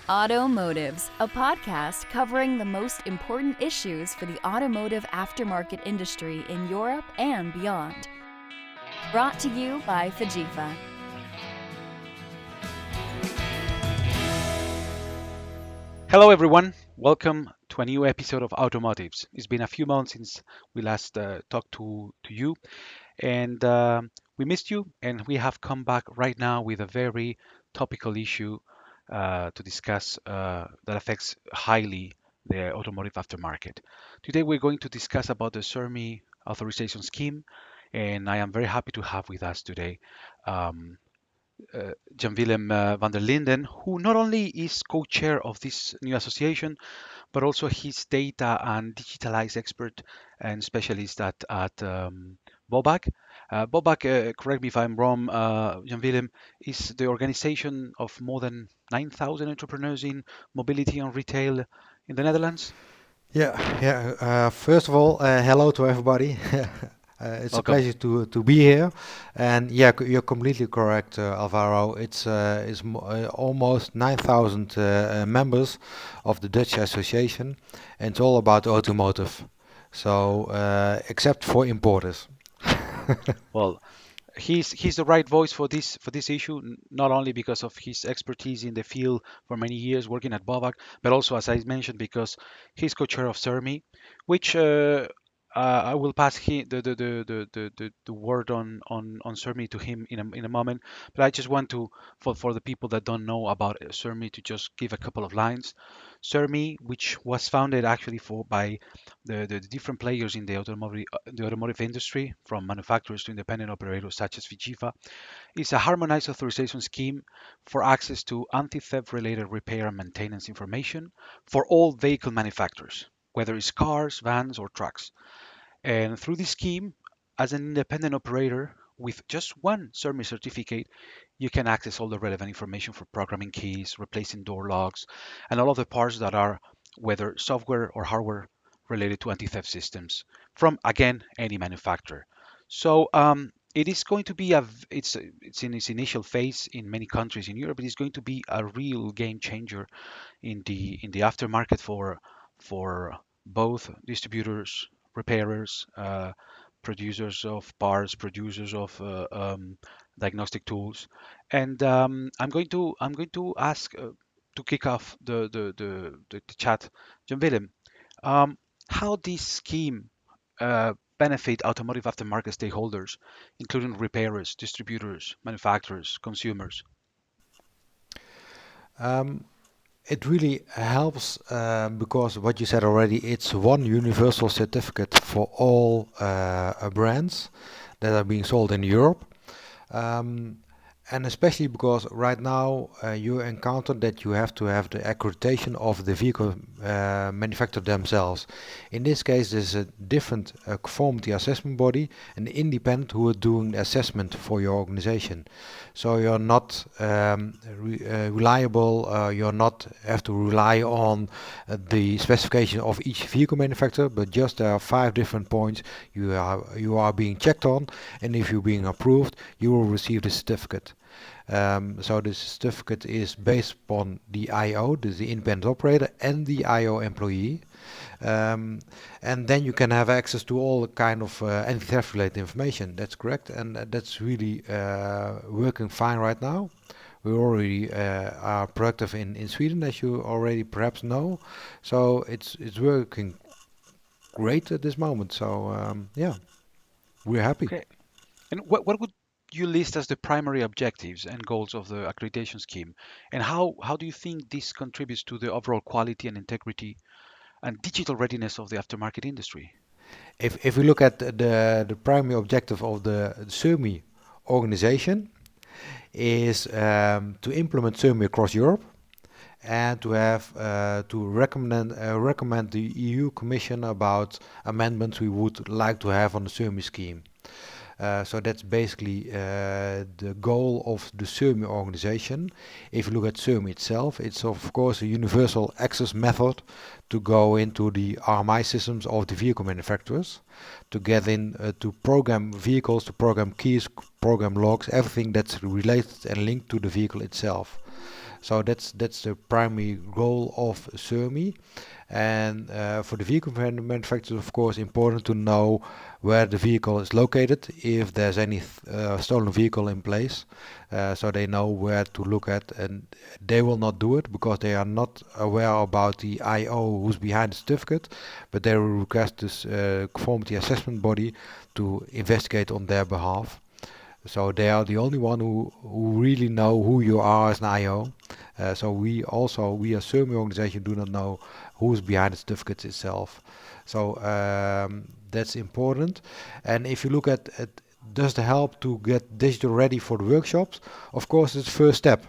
Automotives, a podcast covering the most important issues for the automotive aftermarket industry in Europe and beyond. Brought to you by Fajifa. Hello, everyone. Welcome to a new episode of Automotives. It's been a few months since we last talked to you, and we missed you. And we have come back right now with a very topical issue to discuss that affects highly the automotive aftermarket. Today, we're going to discuss about the SERMI authorization scheme, and I am very happy to have with us today um, Jan-Willem van der Linden, who not only is co-chair of this new association, but also he's data and digitalized expert and specialist at Bovag. Bovag, correct me if I'm wrong, Jan-Willem, is the organization of more than 9,000 entrepreneurs in mobility and retail in the Netherlands. Yeah. First of all, hello to everybody. It's a Welcome. pleasure to be here. And yeah, you're completely correct, Alvaro. It's almost 9,000 members of the Dutch Association, and it's all about automotive. So, except for importers. Well, he's the right voice for this issue, not only because of his expertise in the field for many years working at Bovag, but also, as I mentioned, because he's co-chair of SERMI, which I will pass the word on SERMI to him in a moment. But I just want to, for the people that don't know about SERMI, to just give a couple of lines. SERMI, which was founded actually by the different players in the automotive industry, from manufacturers to independent operators such as Fajifa, is a harmonized authorization scheme for access to anti-theft related repair and maintenance information for all vehicle manufacturers, whether it's cars, vans, or trucks. And through this scheme, as an independent operator with just one SERMI certificate, you can access all the relevant information for programming keys, replacing door locks, and all of the parts that are whether software or hardware related to anti-theft systems from, again, any manufacturer. So it is going to be it's in its initial phase in many countries in Europe. It is going to be a real game changer in the aftermarket for both distributors, repairers, producers of parts, producers of diagnostic tools. And I'm going to ask to kick off the chat, John Willem, um, how this scheme benefit automotive aftermarket stakeholders, including repairers, distributors, manufacturers, consumers. Um, It really helps because what you said already, it's one universal certificate for all brands that are being sold in Europe. Um, and especially because right now you encounter that you have to have the accreditation of the vehicle manufacturer themselves. In this case, there's a different conformity assessment body, an independent who are doing the assessment for your organization. So you're not reliable. You're not have to rely on the specification of each vehicle manufacturer, but just there are 5 different points you are being checked on, and if you're being approved, you will receive the certificate. So the certificate is based upon the IO, the independent operator, and the IO employee. Um, and then you can have access to all kind of anti-theft related information. That's correct, and that's really working fine right now. We already are productive in Sweden, as you already perhaps know. So it's working great at this moment. So yeah, we're happy. Okay. And what would you list as the primary objectives and goals of the accreditation scheme? And how do you think this contributes to the overall quality and integrity and digital readiness of the aftermarket industry? If we look at the primary objective of the SERMI organization is to implement SERMI across Europe and to have to recommend the EU Commission about amendments we would like to have on the SERMI scheme. So that's basically the goal of the SERMI organization. If you look at SERMI itself, it's of course a universal access method to go into the RMI systems of the vehicle manufacturers, to get in to program vehicles, to program keys, program locks, everything that's related and linked to the vehicle itself. So that's the primary goal of SERMI. And for the vehicle manufacturers, of course, important to know where the vehicle is located, if there's any stolen vehicle in place, so they know where to look at, and they will not do it because they are not aware about the IO who's behind the certificate, but they will request this conformity assessment body to investigate on their behalf. So they are the only one who really know who you are as an IO. So we as SERMI organization do not know who's behind the certificates itself. So that's important. And if you look at does the help to get digital ready for the workshops, of course it's the first step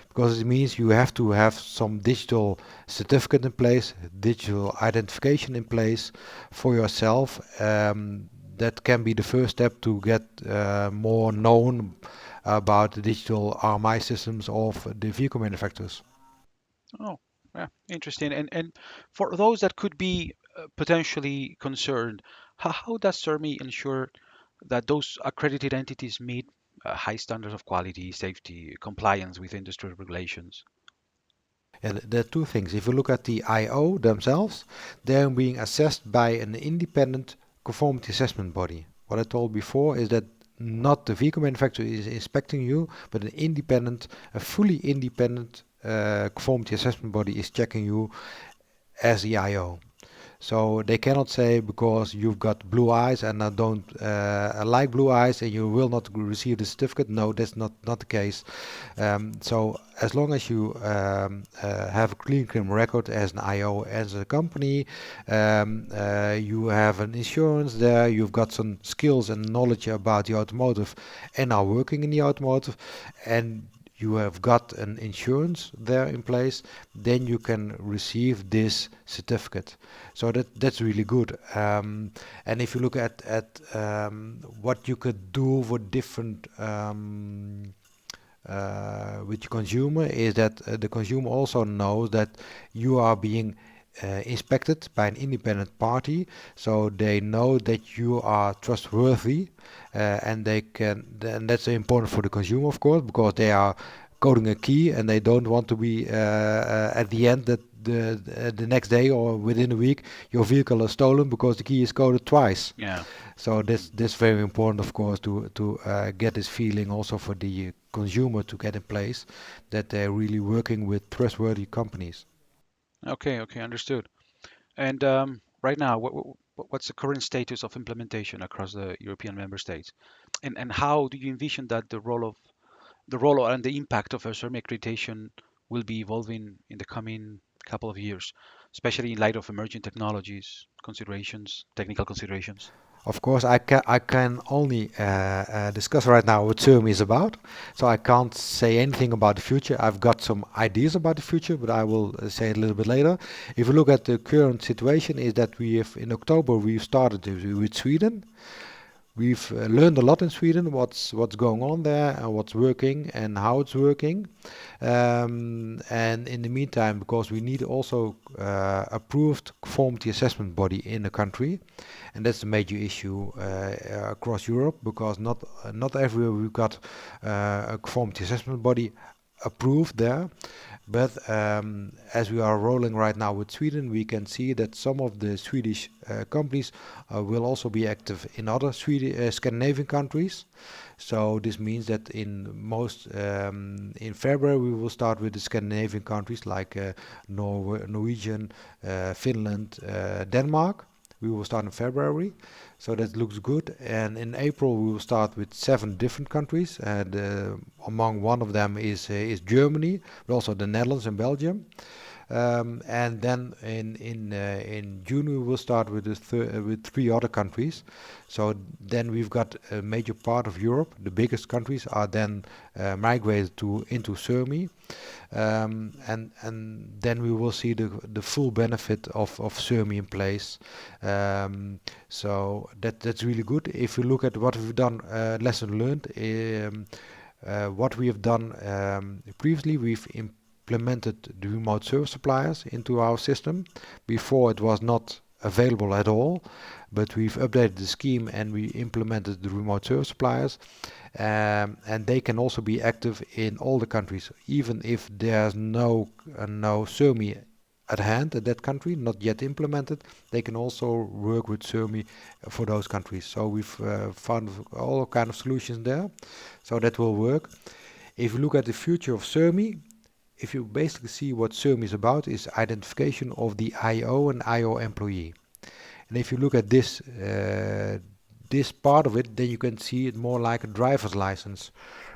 because it means you have to have some digital certificate in place, digital identification in place for yourself. That can be the first step to get more known about the digital RMI systems of the vehicle manufacturers. Oh, yeah, interesting. And for those that could be potentially concerned, how does SERMI ensure that those accredited entities meet high standards of quality, safety, compliance with industry regulations? Yeah, there are two things. If you look at the IO themselves, they're being assessed by an independent conformity assessment body. What I told before is that not the vehicle manufacturer is inspecting you, but an independent, a fully independent conformity assessment body is checking you as the IO. So they cannot say because you've got blue eyes and I don't like blue eyes and you will not receive the certificate. No, that's not the case. So as long as you have a clean criminal record as an IO, as a company, you have an insurance there, you've got some skills and knowledge about the automotive and are working in the automotive, and you have got an insurance there in place, then you can receive this certificate. So that's really good. And if you look at what you could do for different with the consumer, is that the consumer also knows that you are being inspected by an independent party, so they know that you are trustworthy, and they can. And that's important for the consumer, of course, because they are coding a key and they don't want to be at the end that the next day or within a week your vehicle is stolen because the key is coded twice. Yeah. So that's very important, of course, to get this feeling also for the consumer to get in place that they're really working with trustworthy companies. Okay, okay, understood. And right now, what's the current status of implementation across the European member states? And how do you envision that the role and the impact of SERMI accreditation will be evolving in the coming couple of years, especially in light of emerging technologies, considerations, technical considerations? Of course, I can only discuss right now what SERM is about, so I can't say anything about the future. I've got some ideas about the future, but I will say it a little bit later. If you look at the current situation, is that we have in October we've started with Sweden. We've learned a lot in Sweden, what's going on there and what's working and how it's working. And in the meantime, because we need also approved conformity assessment body in the country, and that's a major issue across Europe because not everywhere we've got a conformity assessment body approved there. But as we are rolling right now with Sweden, we can see that some of the Swedish companies will also be active in other Scandinavian countries. So this means that in February we will start with the Scandinavian countries like Norwegian, Finland, Denmark. We will start in February, so that looks good. And in April we will start with 7 different countries, and among one of them is Germany, but also the Netherlands and Belgium. And then in June we will start with with 3 other countries. So then we've got a major part of Europe. The biggest countries are then migrated into SERMI, and then we will see the full benefit of SERMI in place. So that's really good. If you look at what we've done, lesson learned. What we have done previously, we've implemented the remote service suppliers into our system. Before it was not available at all, but we've updated the scheme and we implemented the remote service suppliers, and they can also be active in all the countries, even if there's no SERMI at hand at that country, not yet implemented. They can also work with SERMI for those countries. So we've found all kind of solutions there, so that will work. If you look at the future of SERMI, if you basically see what SERMI is about, is identification of the IO and IO employee. And if you look at this part of it, then you can see it more like a driver's license.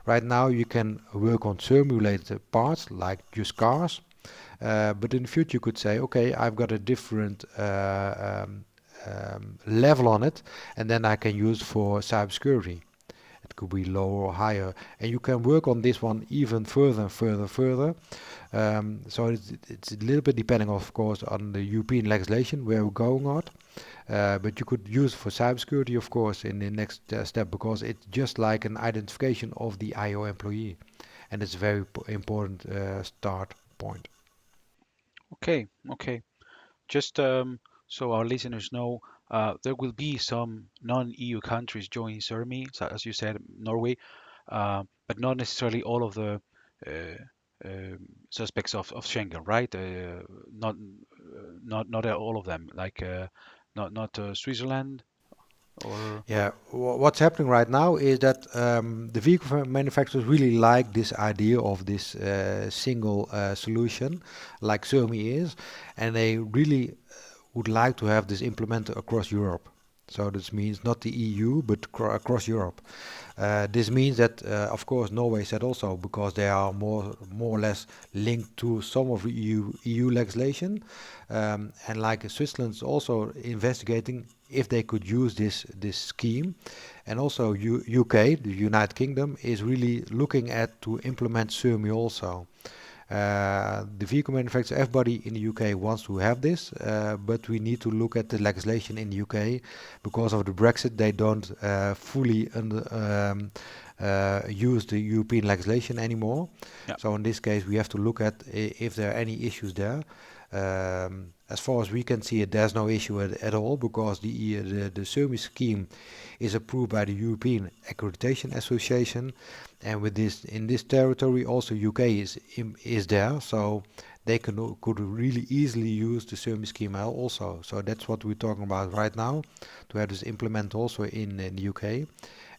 Right now you can work on SERMI related parts like just cars, but in the future you could say, okay, I've got a different level on it, and then I can use for cybersecurity. It could be lower or higher, and you can work on this one even further and further. So it's a little bit depending, of course, on the European legislation where we're going on. But you could use it for cybersecurity, of course, in the next step, because it's just like an identification of the IO employee, and it's a very important start point. Okay, okay. Just so our listeners know, there will be some non-EU countries joining SERMI, so as you said, Norway, but not necessarily all of the uh, suspects of Schengen, right? Not all of them, like not Switzerland or Yeah, what's happening right now is that the vehicle manufacturers really like this idea of this single solution, like SERMI is, and they really would like to have this implemented across Europe. So this means not the EU, but across Europe. This means that, of course, Norway said also because they are more or less linked to some of the EU legislation, and like Switzerland's also investigating if they could use this scheme, and also UK, the United Kingdom, is really looking at to implement SERMI also. The vehicle manufacturer, everybody in the UK wants to have this, but we need to look at the legislation in the UK. Because of the Brexit, they don't fully use the European legislation anymore. yeah. So in this case, we have to look at if there are any issues there. As far as we can see it, there's no issue at all, because the SERMI scheme is approved by the European Accreditation Association, and with this in this territory also UK is there, so they could really easily use the SERMI scheme also. So that's what we're talking about right now, to have this implement also in the UK,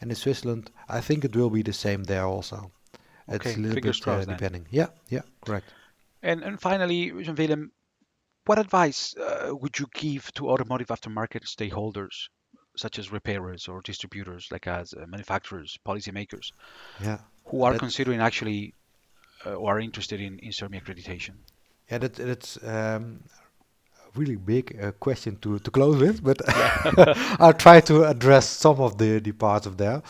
and in Switzerland I think it will be the same there also. It's Okay, a little fingers bit crossed then. depending. Yeah, yeah, correct. And finally, Jan-Willem, what advice would you give to automotive aftermarket stakeholders, such as repairers or distributors, like as manufacturers, policymakers, Yeah, who are that considering actually or are interested in SERMI accreditation? yeah that's really big question to close with, but Yeah. I'll try to address some of the parts of there.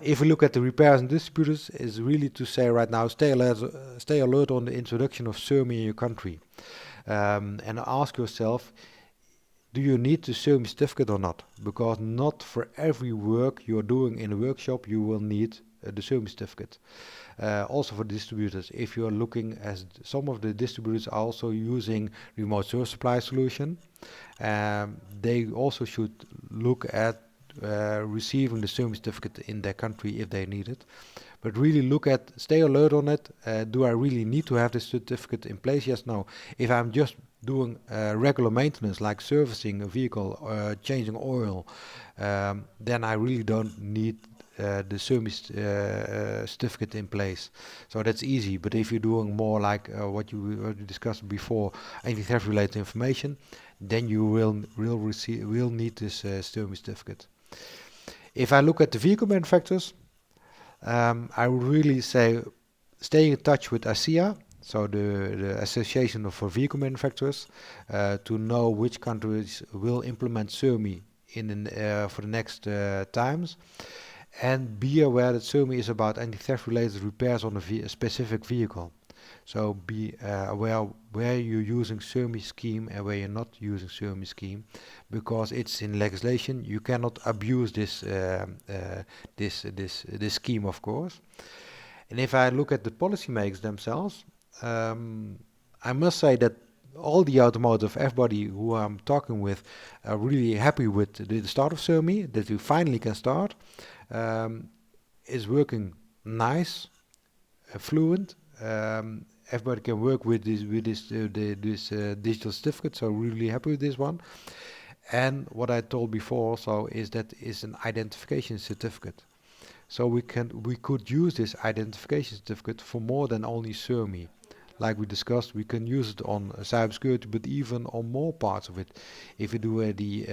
If we look at the repairs and distributors, is really to say right now, stay alert on the introduction of SERMI in your country, and ask yourself, do you need the SERMI certificate or not? Because not for every work you're doing in a workshop you will need the SERMI certificate. Also for distributors, if you're looking, as some of the distributors are also using remote source supply solution, they also should look at receiving the SERMI certificate in their country if they need it. But really look at, stay alert on it. Do I really need to have this certificate in place? Yes, no. If I'm just doing regular maintenance like servicing a vehicle, changing oil, then I really don't need the SERMI certificate in place. So that's easy. But if you're doing more like what you discussed before, anti-theft related information, then you will need this SERMI certificate. If I look at the vehicle manufacturers, I would really say stay in touch with ASEA, so the Association of Vehicle Manufacturers, to know which countries will implement SERMI for the next times. And be aware that SERMI is about anti-theft related repairs on a specific vehicle. So be aware where you're using SERMI scheme and where you're not using SERMI scheme, because it's in legislation. You cannot abuse this scheme, of course. And if I look at the policymakers themselves, I must say that all the automotive, everybody who I'm talking with, are really happy with the start of SERMI, that we finally can start. Um, is working nice, fluent. Everybody can work with this digital certificate, so really happy with this one. And what I told before also is that is an identification certificate. So we could use this identification certificate for more than only SERMI. Like we discussed, we can use it on cybersecurity, but even on more parts of it. If you do the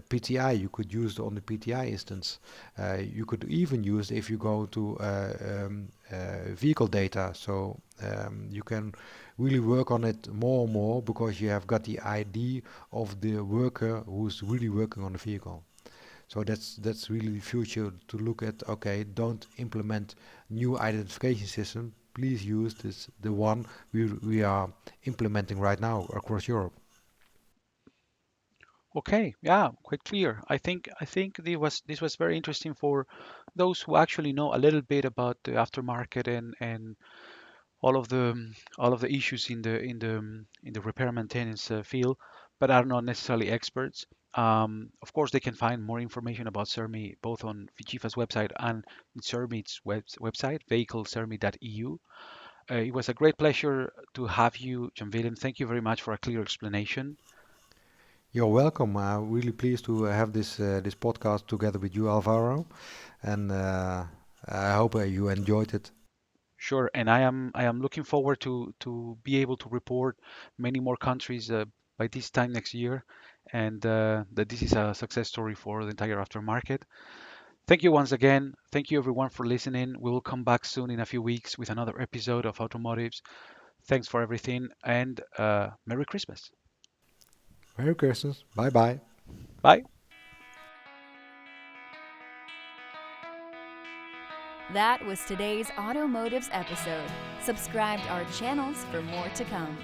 PTI, you could use it on the PTI instance. You could even use it if you go to vehicle data. So you can really work on it more and more because you have got the ID of the worker who's really working on the vehicle. So that's really the future to look at. Okay, don't implement new identification system. Please use the one we are implementing right now across Europe. Okay, yeah, quite clear. I think this was very interesting for those who actually know a little bit about the aftermarket and all of the all of the issues in the repair and maintenance field, but are not necessarily experts. Of course, they can find more information about SERMI both on Vigifa's website and in SERMI's website, vehiclesermi.eu. It was a great pleasure to have you, Jan-Willem. Thank you very much for a clear explanation. You're welcome. I'm really pleased to have this podcast together with you, Alvaro, and I hope you enjoyed it. Sure, and I am looking forward to be able to report many more countries by this time next year, and that this is a success story for the entire aftermarket. Thank you once again. Thank you everyone for listening. We will come back soon in a few weeks with another episode of Automotives. Thanks for everything, and Merry Christmas. Merry Christmas. Bye bye. Bye. That was today's Automotives episode. Subscribe to our channels for more to come.